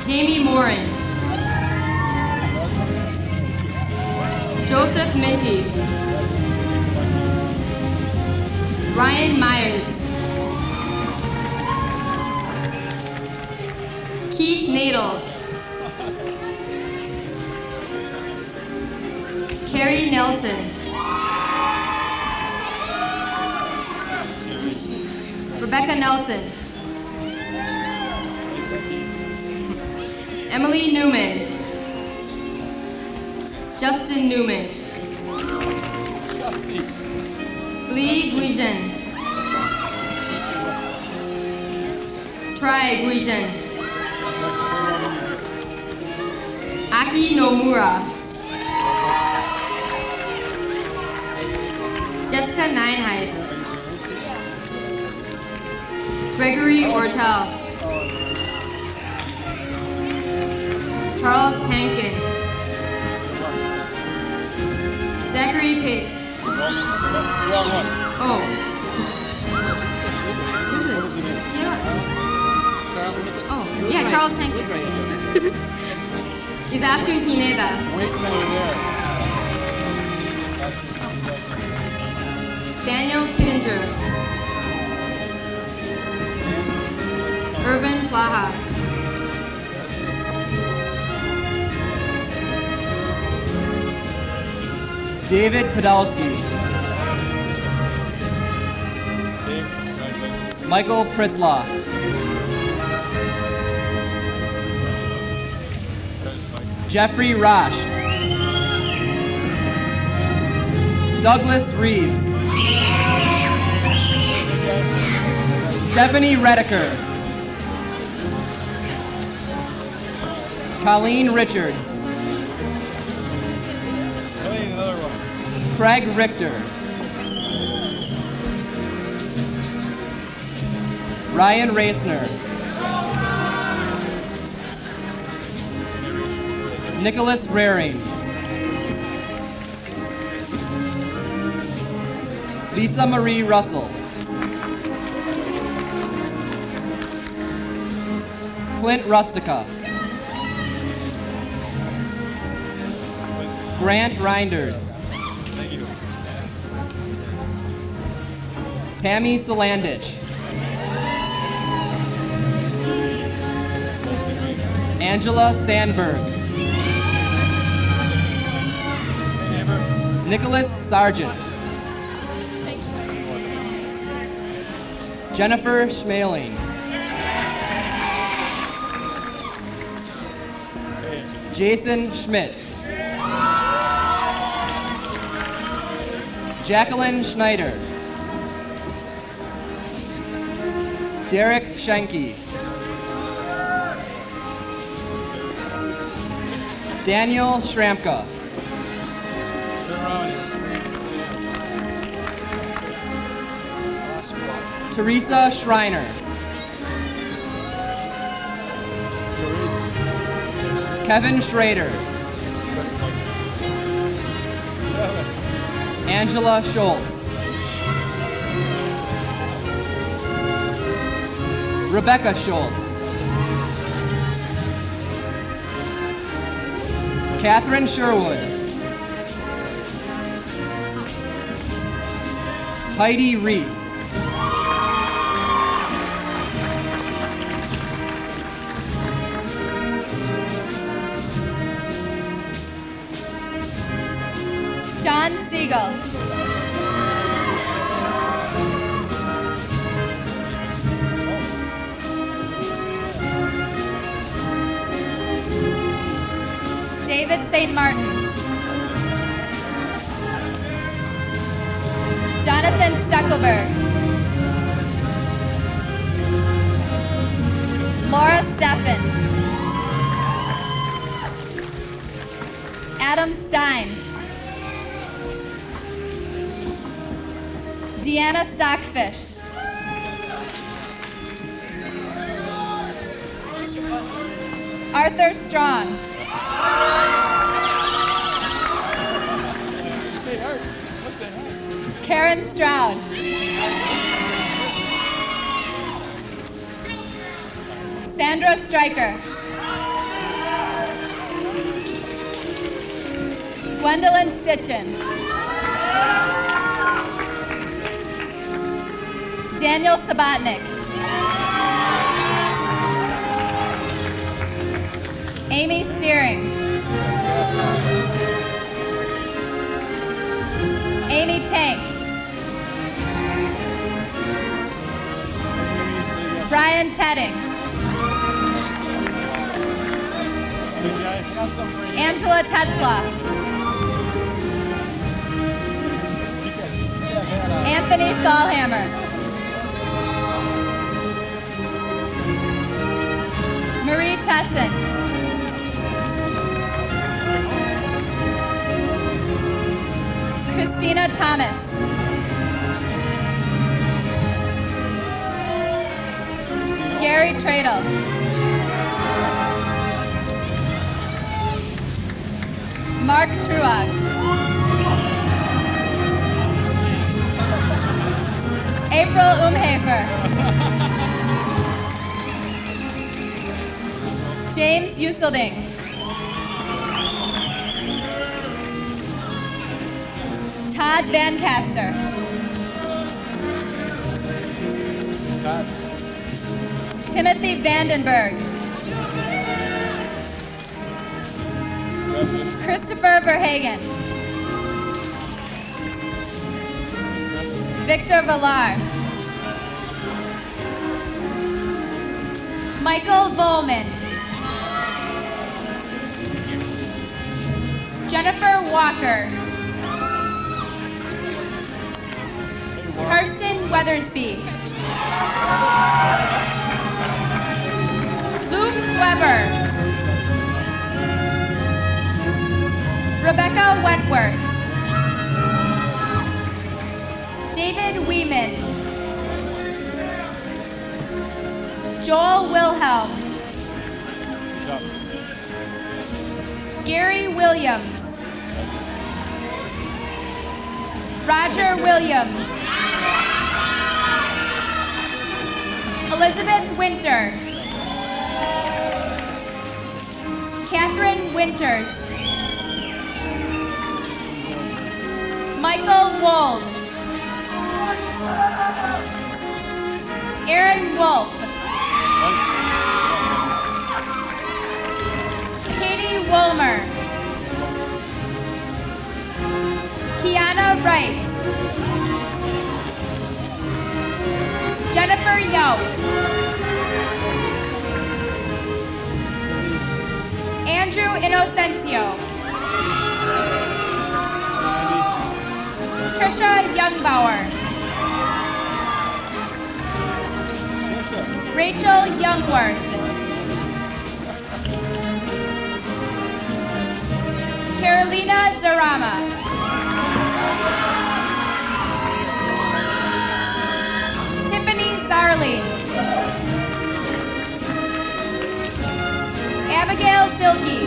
Jamie Morin. Joseph Minty. Ryan Myers. Keith Nadel. Carrie Nelson. Rebecca Nelson. Emily Newman. Justin Newman. Lee Guijan. Try Guijan. Aki Nomura. Jessica Nineheis. Gregory Ortel. Charles Pankin. Zachary Pate. Oh. Who's it? Yeah. Oh, yeah, Charles Pankin. He's asking Pineda. Daniel Pittenger. Irvin Plaha. David Podolsky. Michael Pritzloff. Jeffrey Rosh. Douglas Reeves. Stephanie Redeker. Colleen Richards. Craig Richter. Ryan Reisner. Nicholas Raring. Lisa Marie Russell. Clint Rustica. Grant Reinders. Tammy Solandich. Angela Sandberg. Nicholas Sargent. Jennifer Schmaling. Jason Schmidt. Jacqueline Schneider. Derek Schenke. Daniel Schramka. Teresa Schreiner. Kevin Schrader. Angela Schultz. Rebecca Schultz. Catherine Sherwood. Heidi Reese. John Siegel. David St. Martin. Jonathan Stuckelberg. Laura Steffen. Adam Stein. Deanna Stockfish. Arthur Strong. Karen Stroud. Sandra Stryker. Gwendolyn Stitchin. Daniel Sabatnik. Amy Searing. Amy Tank. Brian Tedding. Angela Tetzlaff. Anthony Thalhammer. Marie Tesson. Christina Thomas. Gary Tradle. Mark Truog. April Umhafer. James Uselding. Todd Van Caster. Timothy Vandenberg. Christopher Verhagen. Victor Villar. Michael Bowman. Jennifer Walker. Karsten Weathersby. Luke Weber. Rebecca Wentworth. David Weeman. Joel Wilhelm. Gary Williams. Roger Williams. Elizabeth Winter. Catherine Winters. Michael Wold. Aaron Wolf. Katie Woolmer. Kiana Wright. Jennifer Yoke. Andrew Inocencio. Trisha Youngbauer. Rachel Youngworth. Carolina Zarama. Tiffany Zarling. Abigail Silke.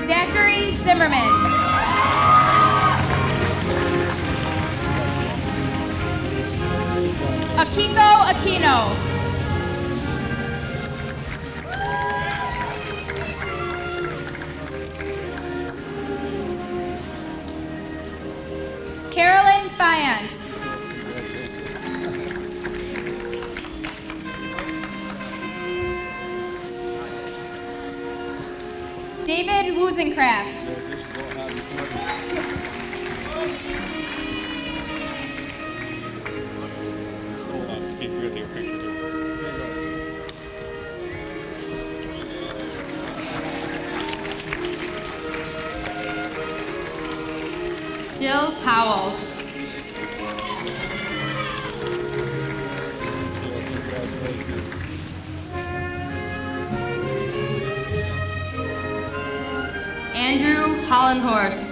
Zachary Zimmerman. Akiko Aquino. Carolyn Fiant. David Wozencraft. Jill Powell. Andrew Hollenhorst.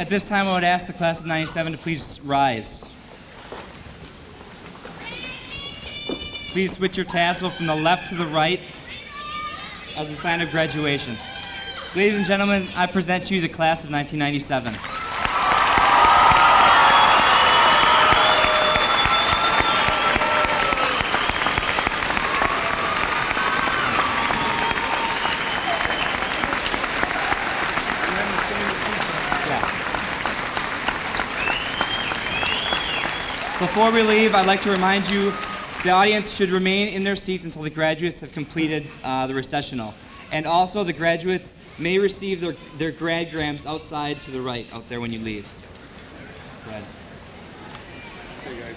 At this time, I would ask the class of 97 to please rise. Please switch your tassel from the left to the right as a sign of graduation. Ladies and gentlemen, I present to you the class of 1997. Before we leave, I'd like to remind you the audience should remain in their seats until the graduates have completed the recessional. And also, the graduates may receive their grad-grams outside to the right, out there when you leave. Go ahead. Hey, guys.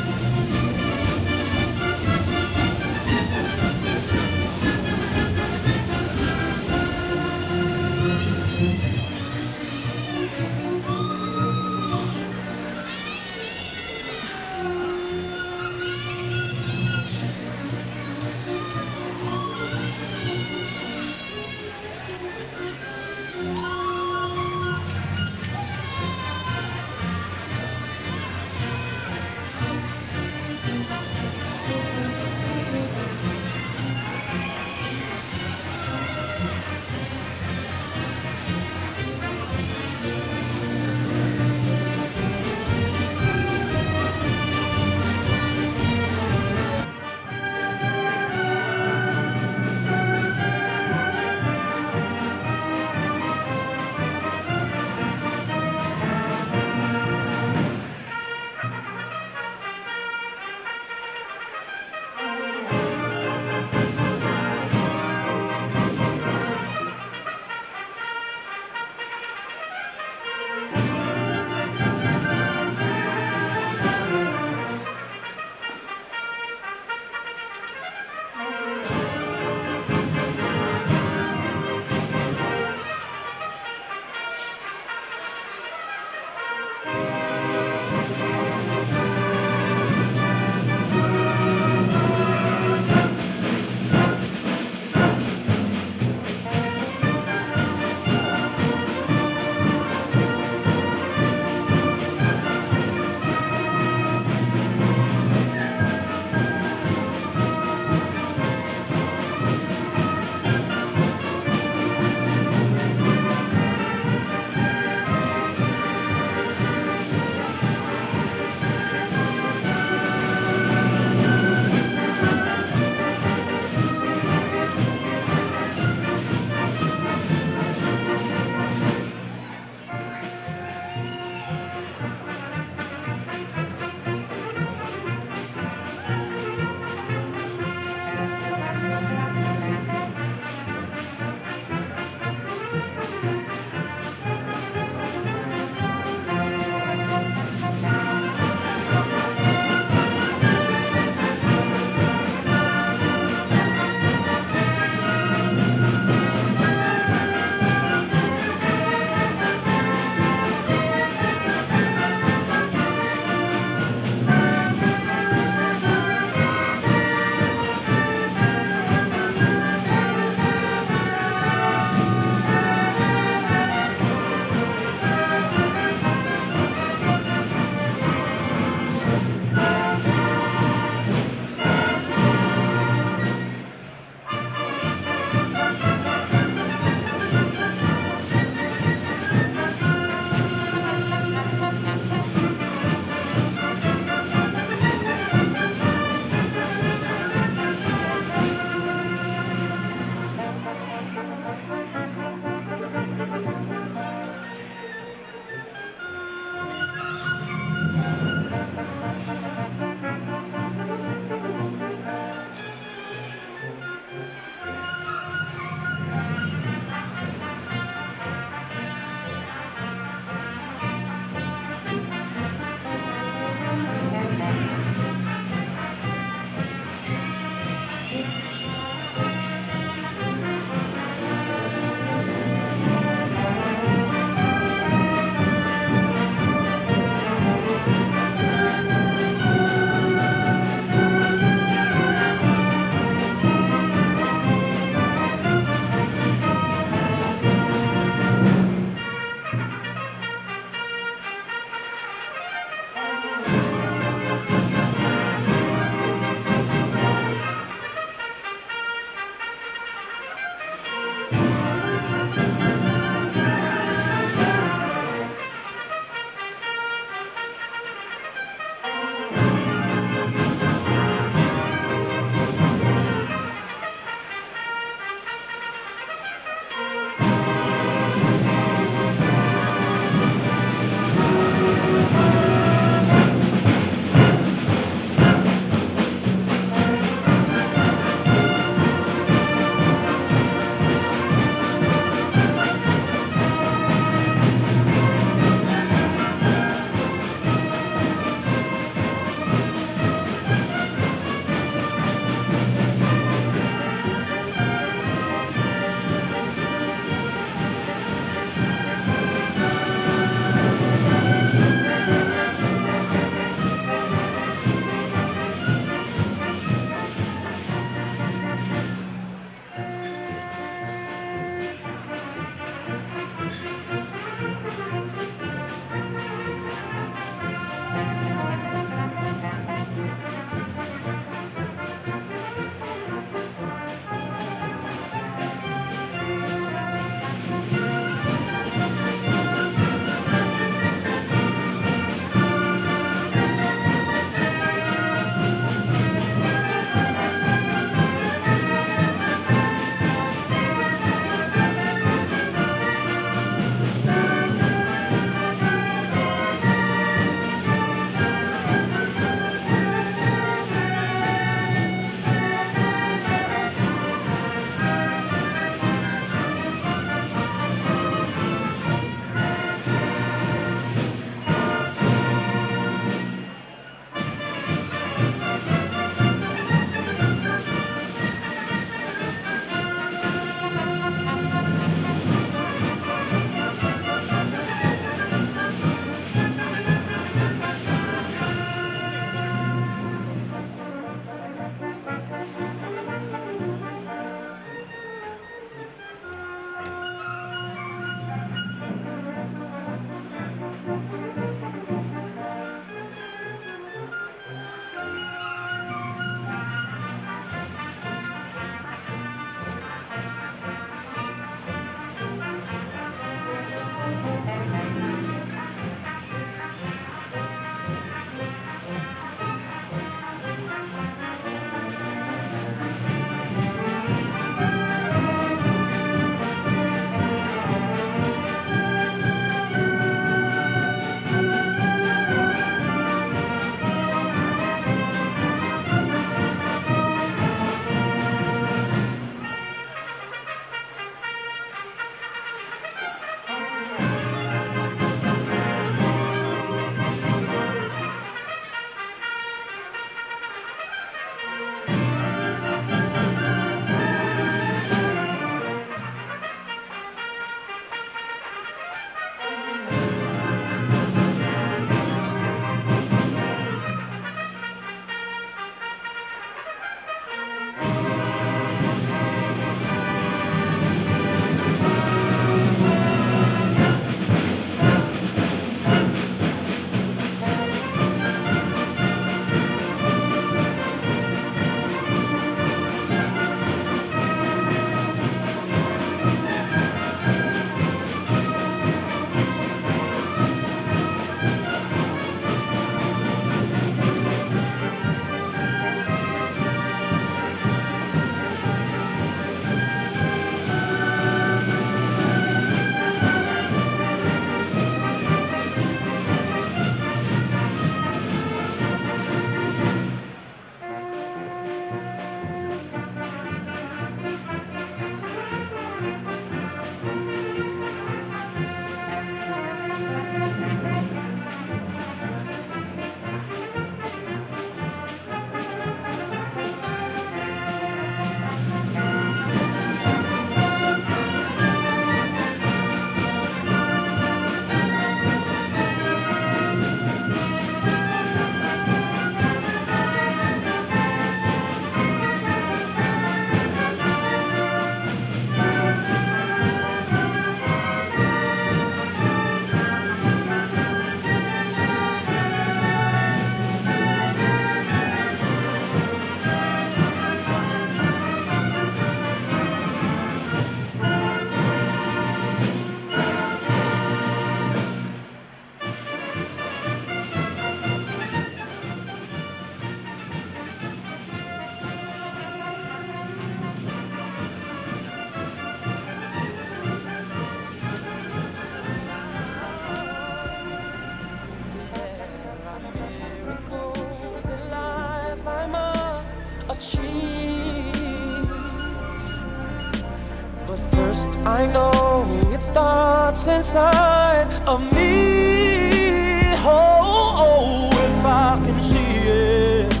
I know it starts inside of me. Oh, if I can see it,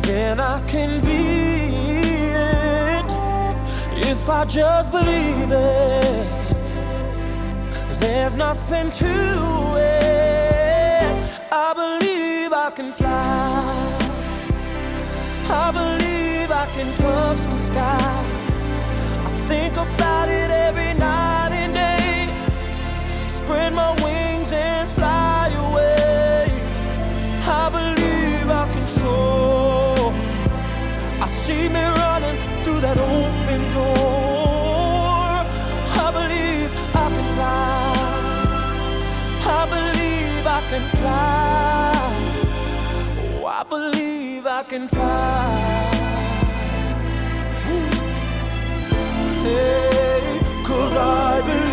then I can be it. If I just believe it, there's nothing to it. I believe I can fly. I believe I can touch the sky. Think about it every night and day. Spread my wings and fly away. I believe I can soar. I see me running through that open door. I believe I can fly. I believe I can fly. Oh, I believe I can fly. Hey, 'cause I believe